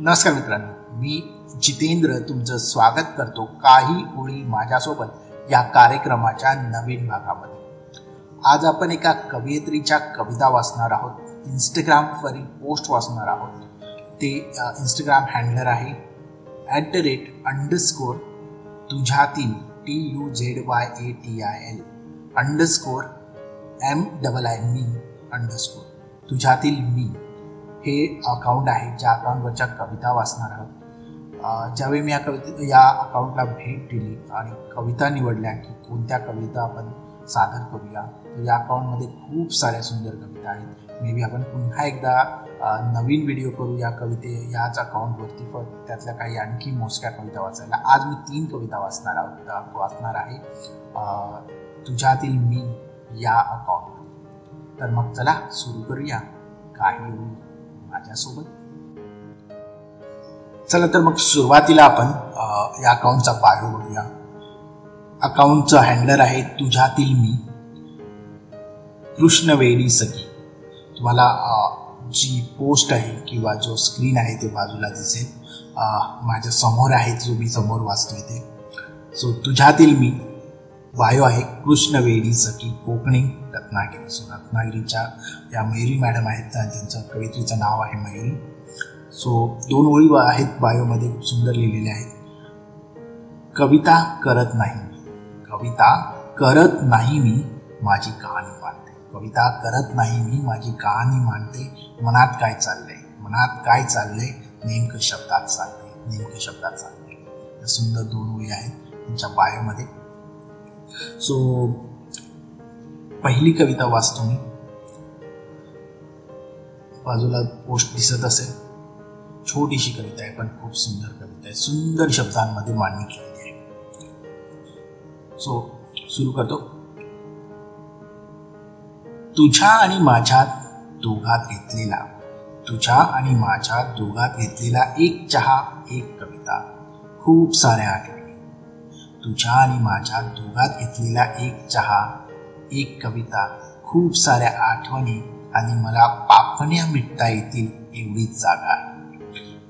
नमस्कार मित्रांनो, मी जितेंद्र तुमचं स्वागत करतो काही ओळी माझ्यासोबत या कार्यक्रमाच्या नवीन भागामध्ये। आज आपण एका कवयित्रीच्या कविता वाचणार आहोत, इंस्टाग्रामवरील पोस्ट वाचणार आहोत। ते इंस्टाग्राम हँडलर आहे @_तुझ्यातील TUZYATIL_MII_मी तुझ्यातील मी हे अकाउंट आहे, ज्या अकाउंटवरच्या कविता वाचणार आहोत। ज्यावेळी मी या अकाउंटला भेट दिली आणि कविता निवडल्या की कोणत्या कविता आपण सादर करूया, तर या अकाउंटमध्ये खूप साऱ्या सुंदर कविता आहेत। मे बी आपण पुन्हा एकदा नवीन व्हिडिओ करू या याच अकाउंटवरती, पण त्यातल्या काही आणखी मोजक्या कविता वाचायला। आज मी 3 कविता वाचणार आहे तुझ्यातील मी या अकाउंटवर। तर मग चला सुरू करूया काही माझ्यासोबत। चला तर मग सुरुवातीला आपण या अकाउंटचा बायो बघूया। अकाउंटचं हँडलर आहे तुझ्यातील मी कृष्णवेणी सखी। तुम्हाला जी पोस्ट आहे किंवा जो स्क्रीन आहे ते बाजूला दिसेल, माझ्या समोर आहे, जो मी समोर वाचतोय ते। सो तुझ्यातील मी बायो आहे कृष्णवेणी सखी, कोकणी, रत्नागिरी। सो रत्नागिरीच्या या मयुरी मॅडम आहेत, त्यांचं कवितेचं नाव आहे मयुरी। सो 2 ओळी आहेत बायोमध्ये, खूप सुंदर लिहिलेल्या आहेत। कविता करत नाही मी माझी कहाणी मांडते। कविता करत नाही मी माझी कहाणी मांडते। मनात काय चाललंय नेमकं शब्दात सांगते। सुंदर 2 ओळी आहेत त्यांच्या बायोमध्ये। सो पहिली कविता वाचतो मी। बाजूला पोस्ट दिसत असेल, छोटीशी कविता आहे पण खूप सुंदर कविता आहे, सुंदर शब्दांमध्ये मांडणी केलेली आहे। सो सुरू करतो। तुझ्या आणि माझ्या दोघात घेतलेला एक चहा, एक कविता, खूप साऱ्या आठवणी। तुझ्या आणि माझ्या दोघात घेतलेला एक चहा, एक कविता, खूप साऱ्या आठवणी, आणि मला पापण्या मिटता येतील एवढीच जागा आहे।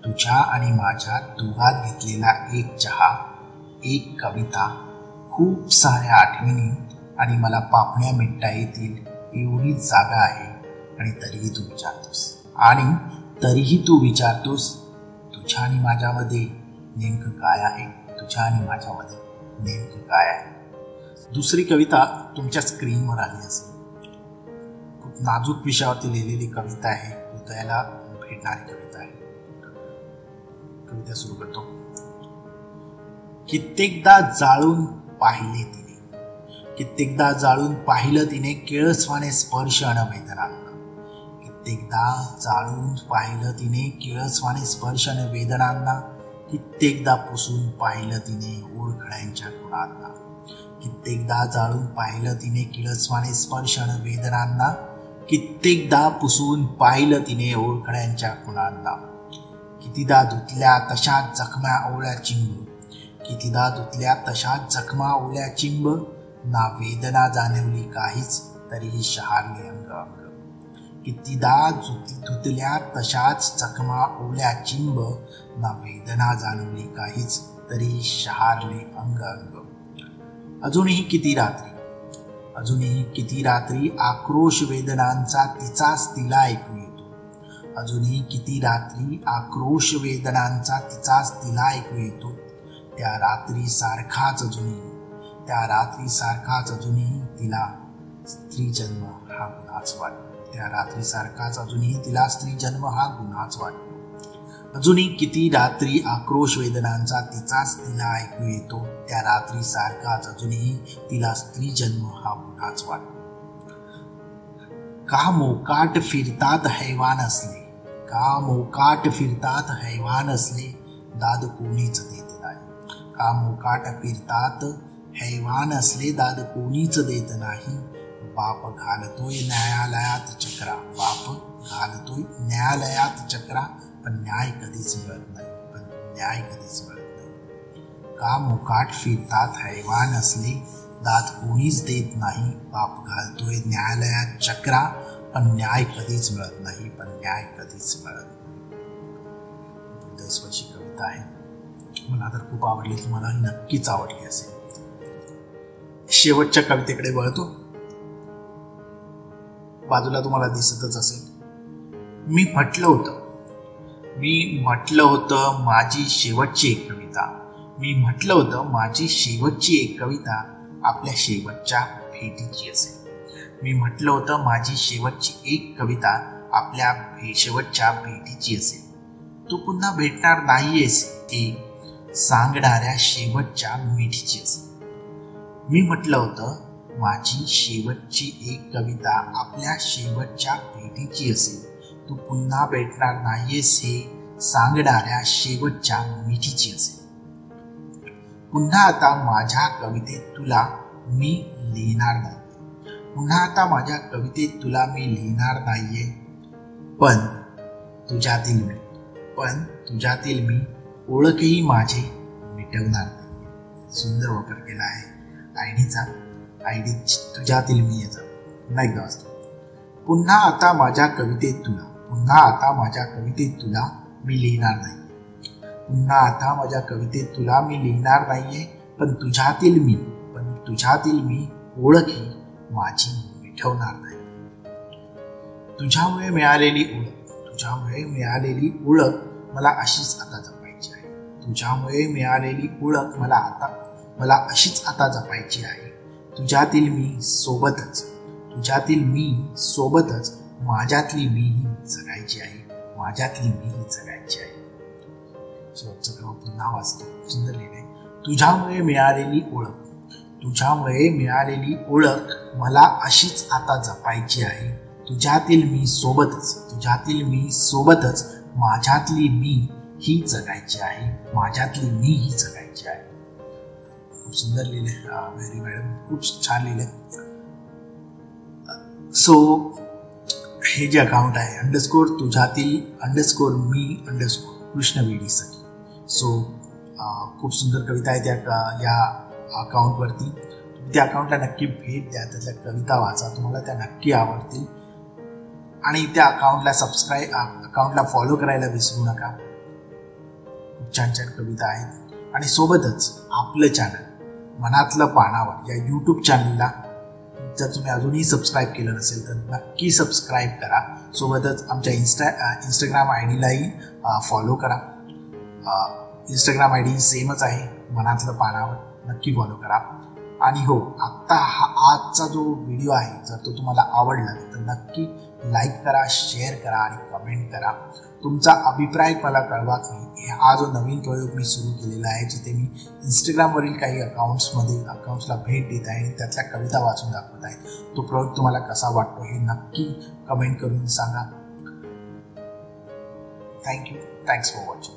तुझ्या आणि माझ्या दोघात घेतलेला एक चहा, एक कविता, खूप साऱ्या आठवणी, आणि मला पापण्या मिटता येतील एवढीच जागा आहे। आणि तरीही तू विचारतोस तुझ्या आणि माझ्यामध्ये नेमकं काय आहे। दुसरी कविता तुमच्या स्क्रीनवर आली असेल। खूप नाजूक विषयावरती लिहिलेली कविता आहे, हृदयाला भेटणारी कविता आहे। कविता सुरू करतो। कित्येकदा जाळून पाहिलं तिने केळसवाने स्पर्श अन वेदनांना। कित्येकदा पुसून पाहिलं तिने ओळखड्यांच्या खुणांना। कित्येकदा जाळून पाहिलं तिने किळसवाने स्पर्श अन वेदनांना। कित्येकदा पुसून पाहिलं तिने ओळखड्यांच्या खुणांना। कितीदा धुतल्या तशाच जखमा ओल्या चिंब, ना वेदना जाणवली काहीच तरीही शहारले अंग। कितीदा धुतल्या तशाच जखमा ओल्या चिंब, ना वेदना जाणवली काहीच तरीही शहारले अंग। अजूनही किती रात्री आक्रोश वेदनांचा तिचाच तिला ऐकू येतो। त्या रात्री सारखाच अजूनही तिला स्त्री जन्म हा गुन्हाच वाटतो। अजूनही किती रात्री आक्रोश वेदनांचा तिचाच तिला ऐकू येतो। त्या रात्री सारखाच अजूनही तिला स्त्री जन्म हा गुन्हाच वाटतो। का मोकाट फिरतात हैवान असले, दाद कोणीच देत नाही। बाप घालतोय न्यायालयात चक्रा, पण न्याय कधीच मिळत नाही। का मोकाट फिरतात हैवान असले, दाद कोणीच देत नाही। बाप घालतोय न्यायालयात चक्रा, पण न्याय कधीच मिळत नाही। स्वशी कविता आहे. मला तर खूप आवडली, तुम्हालाही नक्कीच आवडली असेल. शेवटच्या कवितेकडे वळतो. बाजूला तुम्हाला दिसतच असेल. मी म्हटलं होतं माझी शेवटची एक कविता. मी म्हटलं होतं माझी शेवटची एक कविता आपल्या शेवटच्या भेटीची असेल. मी म्हटलं होतं माझी शेवटची एक कविता आपल्या शेवटच्या भेटीची असेल. तू पुन्हा भेटणार नाहीयेस हे सांगणाऱ्या शेवटच्या मिठीची असेल. मी म्हटलं होतं माझी शेवटची एक कविता आपल्या शेवटच्या भेटीची असेल. तू पुन्हा भेटणार नाहीयेस हे सांगणाऱ्या शेवटच्या मिठीची असेल. पुन्हा आता माझ्या कवितेत तुला मी लिहिणार नाही. पुन्हा आता माझ्या कवितेत तुला मी लिहिणार नाहीये. पण तुझ्यातील मी ओळखही माझे मिटवणार नाही. सुंदर वापर केला आहे आयडी तुझ्यातील मी याचा. पुन्हा एकदा वाचतो. पुन्हा आता माझ्या कवितेत तुला मी लिहिणार नाही. पुन्हा आता माझ्या कवितेत तुला मी लिहिणार नाहीये. पण तुझ्यातील मी ओळखही माझी मिटवणार नाही. तुझ्यामुळे मिळालेली ओळख मला अशीच आता जपायची आहे. तुझ्यामुळे मिळालेली ओळख मला अशीच आता जपायची आहे. तुझ्यातील मी सोबतच माझ्यातली मीही जगायची आहे. शेवटचं क्रम पुन्हा वाचतो. सुंदर लिहिलंय. तुझ्यामुळे मिळालेली ओळख मला अशीच आता जपायची आहे. तुझ्यातील मी सोबतच माझ्यातली मी ही जगायची आहे. खूप सुंदर लिहिलंय. व्हेरी मॅडम, खूप छान लिहिलंय. सो हे जे अकाउंट आहे _तुझ्यातील_मी कृष्णवेडीसाठी. सो खूप सुंदर कविता आहे या अकाउंटवरती. त्या अकाउंटला नक्की भेट द्या, त्यातल्या कविता वाचा, तुम्हाला त्या नक्की आवडतील. आणि त्या अकाउंटला फॉलो करायला विसरू नका. खूप छान छान कविता आहेत. आणि सोबतच आपलं चॅनल मनातलं पानावर या यूट्यूब चॅनलला जर तुम्ही अजूनही सबस्क्राईब केलं नसेल तर नक्की सबस्क्राईब करा. सोबतच आमच्या इंस्टाग्राम आयडीलाही फॉलो करा. इंस्टाग्राम आयडी सेमच आहे, मनातलं पानावर. नक्की फॉलो करा. आणि हो, आजचा जो व्हिडिओ आहे जर तो तुम्हाला आवडला तर नक्की लाईक करा, शेअर करा आणि कमेंट करा. तुमचा अभिप्राय मला कळवा की हा जो नवीन प्रयोग मी सुरू केलेला आहे, जिथे मी इंस्टाग्रामवरील काही अकाउंट्सला भेट देत आहे आणि त्यातल्या कविता वाचून दाखवत आहे, तो प्रयोग तुम्हाला कसा वाटतो हे नक्की कमेंट करून सांगा. थँक्यू. Thanks for watching.